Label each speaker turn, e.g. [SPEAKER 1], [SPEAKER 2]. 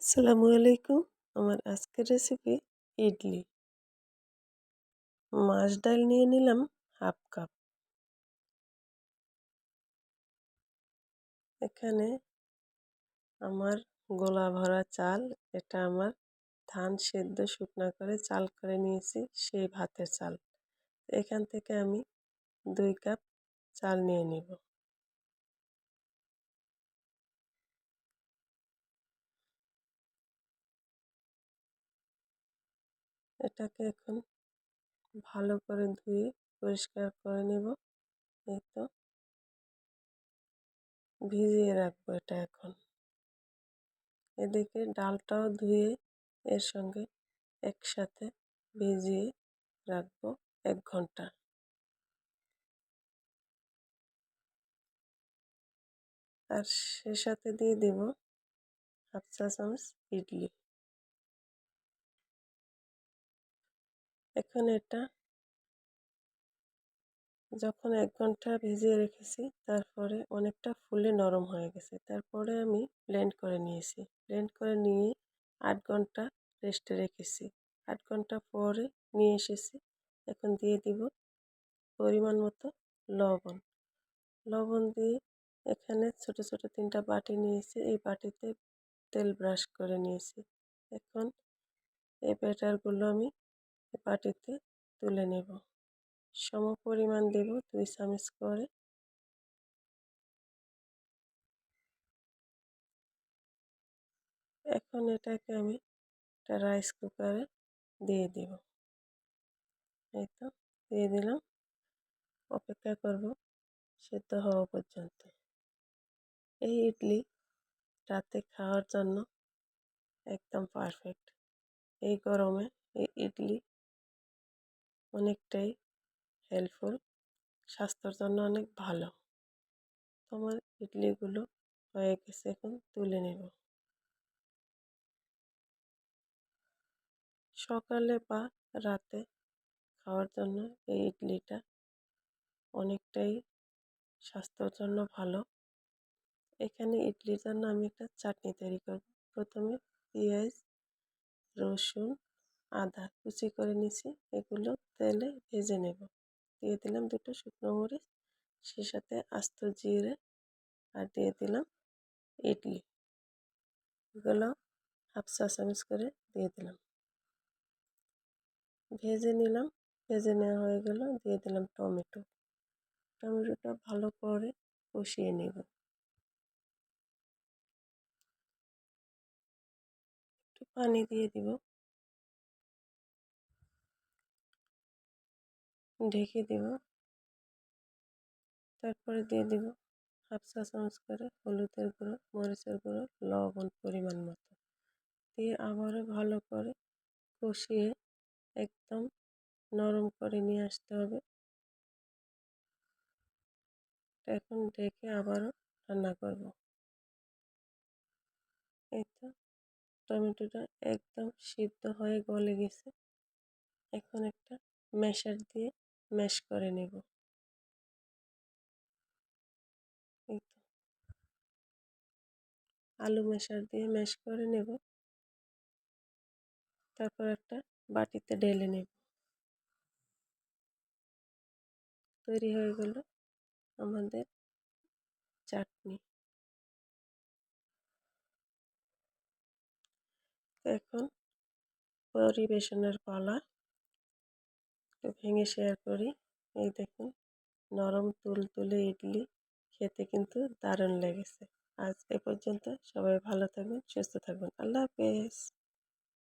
[SPEAKER 1] আসসালামু আলাইকুম। আমার আজকের রেসিপি ইডলি। মাস ডাল নিয়ে নিলাম 1/2 কাপ। এখানে আমার গোলা ভরা চাল, এটা আমার ধান সেদ্ধ শুকনা করে চাল করে নিয়েছি, সেই ভাতের চাল। এখান থেকে আমি 2 কাপ চাল নিয়ে নিব। এটাকে এখন ভালো করে ধুয়ে পরিষ্কার করে নেব। এই তো ভিজিয়ে রাখবো এটা এখন। এদিকে ডালটাও ধুয়ে এর সঙ্গে একসাথে ভিজিয়ে রাখবো 1 ঘন্টা। আর সে সাথে দিয়ে দেব 1/2 চা চামচ ইডলি। এখন এটা যখন 1 ঘন্টা ভিজিয়ে রেখেছি, তারপরে অনেকটা ফুলে নরম হয়ে গেছে। তারপরে আমি ব্লেন্ড করে নিয়েছি। ব্লেন্ড করে নিয়ে 8 ঘন্টা রেস্টে রেখেছি। 8 ঘন্টা পরে নিয়ে এসেছি। এখন দিয়ে দিব পরিমাণ মতো লবণ। লবণ দিয়ে এখানে ছোট ছোট 3টা বাটি নিয়েছি। এই বাটিতে তেল ব্রাশ করে নিয়েছি। এখন এই ব্যাটারগুলো আমি বাটিতে তুলে নেব। সমপরিমাণ দেব 2 চামচ করে। এখন এটাকে আমি একটা রাইস কুকারে দিয়ে দেব। এই তো দিয়ে দিলাম। অপেক্ষা করব সেদ্ধ হওয়া পর্যন্ত। এই ইডলি রাতে খাওয়ার জন্য একদম পারফেক্ট। এই গরমে এই ইডলি অনেকটাই হেল্পফুল, স্বাস্থ্যের জন্য অনেক ভালো। তোমার ইডলিগুলো হয়ে গেছে, এখন তুলে নেব। সকালে বা রাতে খাওয়ার জন্য এই ইডলিটা অনেকটাই স্বাস্থ্যের জন্য ভালো। এখানে ইডলির জন্য আমি একটা চাটনি তৈরি করব। প্রথমে পেঁয়াজ, রসুন, আদা কুচি করে নিয়েছি, এগুলো তেলে ভেজে নেব। দিয়ে দিলাম 2টো শুকনো মরিচ, সে সাথে আস্ত জিরে, আর দিয়ে দিলাম ইডলি। এগুলো 1/2 চা চামচ করে দিয়ে দিলাম। ভেজে নিলাম। ভেজে নেওয়া হয়ে গেল, দিয়ে দিলাম টমেটো। টমেটোটা ভালো করে কষিয়ে নেব। একটু পানি দিয়ে দিব। ঢেকে দিব। তারপরে দিয়ে দিব 1/2 চা চামচ করে হলুদের গুঁড়ো, মরিচের গুঁড়ো, লবণ পরিমাণ মতো দিয়ে আবারও ভালো করে কষিয়ে একদম নরম করে নিয়ে আসতে হবে। এখন ঢেকে আবারও রান্না করব। এই তো টমেটোটা একদম সিদ্ধ হয়ে গলে গেছে। এখন একটা ম্যাশার দিয়ে ম্যাশ করে নেব। এই তো আলু ম্যাশার দিয়ে ম্যাশ করে নেব। তারপর একটা বাটিতে ঢেলে নেব। তৈরি হয়ে গেল আমাদের চাটনি। এখন পরিবেশনের পালা। একটু ভেঙে শেয়ার করি। এই দেখুন, নরম তুলতুলে ইডলি, খেতে কিন্তু দারুণ লেগেছে। আজ এ পর্যন্ত। সবাই ভালো থাকবেন, সুস্থ থাকবেন। আল্লাহ হাফেজ।